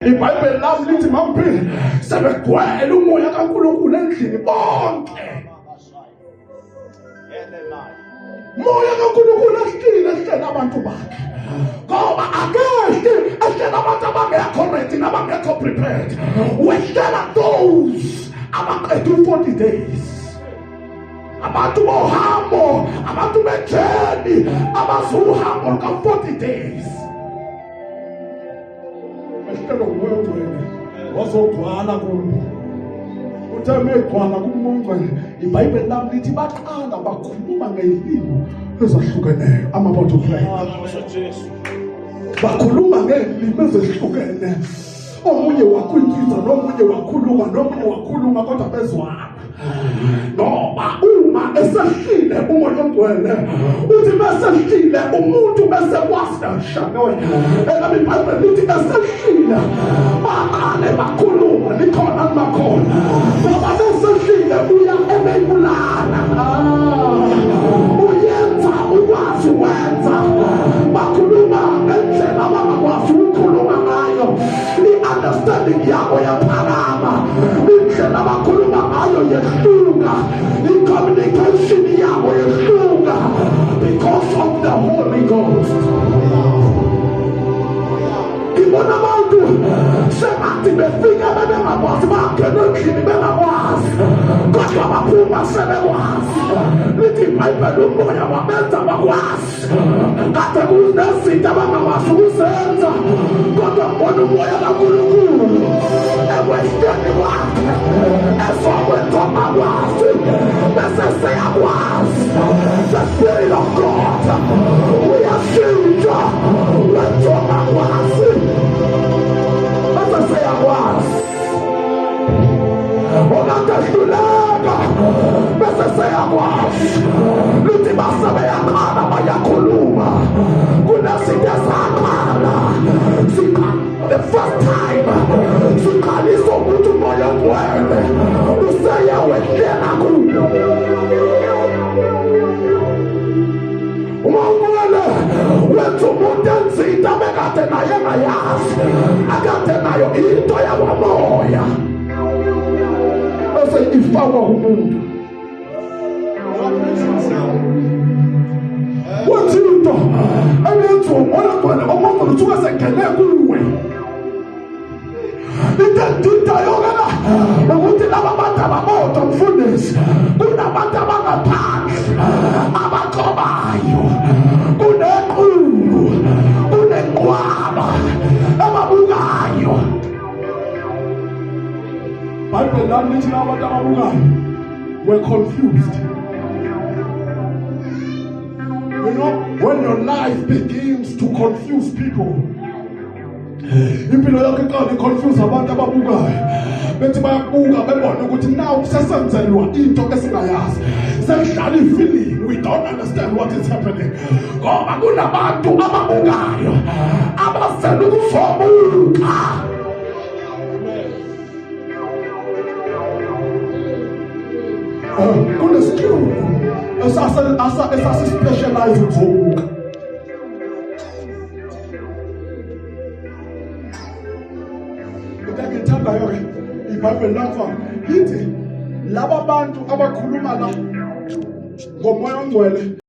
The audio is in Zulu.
iBhayibheli lami lithi makuphinde sebegcwele umoya kaNkulunkulu endlini bonke. Moya kaNkulunkulu ehlele abantu bakhe. Ngoba akekho ehlele abantu abangekho ready nabangekho prepared. Wehlela those abaqedwe 40 days. Abantu bohambo, abantu bejeni abazuhambo luka 40 days. Ehlelo ngwengwele wazogcwala kubo. Uthe megcwala kumongcwele, iBhayibheli lami lithi baqala bakhuluma ngezilimi ezahlukeneyo. I'm about to pray. Bakhuluma ngezilimi ezahlukeneyo. Omunye wakwinkiza, nomunye wakhuluma kodwa bezwana. Ngoba uma esehlile umoya ogcwele uthi mesehlile umuntu bese wasashanoya elabi iBhayibheli lithi esehlile baqale bakhuluma likhona limakhona ngoba mesehlile uya emebulana uyenza ukwazi wenza bakhuluma ngendlela abangakwazi ukukhuluma ngayo i-understanding yabo yaphakama indlela bakhuluma ngayo yehluka i-communication yabo yehluka because of the Holy Ghost. Ibona abantu sengathi befika bengakwazi bangena endlini bengakwazi kodwa baphuma sebekwazi. Lithi iBhayibheli umoya wamenza bakwazi kade kunezinto abangakwazi ukuzenza kodwa mbona umoya kaNkulunkulu ekwesiteni wakhe esokwenza bakwazi bese seyakwazi. The Spirit of God uyashintsha wenza bakwazi bese seyakwazi. Ongahluleka bese seyakwazi. Lithi basebeyakhala bayakhuluma kunezinto ezakhala the first time siqalisa ukuthi umoya ogcwele useyawehlela kulo. Umawele wenza umuntu enzito abekade naye engayazi akade nayo into yawamoya bese ifakwa umuntu. Wathi into eyenza umoya ogcwele umuntu usuke sengene kuwe. Intendidayokela ukuthi laba bantu abamoto mfundisi kunabantu abangaphandle abaqobayo kunequlu kunenqwaba ababukayo. Bible lami lithi abantu ababukayo were confused. You know, when your life begins to confuse people, impilo yakho iqala iconfuse abantu ababukayo bethi bayabuka bebona ukuthi now sesenzelwa into esingayazi sesidlala ifeeling we don't understand what is happening ngoba kunabantu ababukayo abazela ukuzobuka. Kuneskill esasispecialize ukuzobuka. Ngithanda yonke iBhayibheli lapha lithi laba bantu abakhuluma la ngomoya ongcwele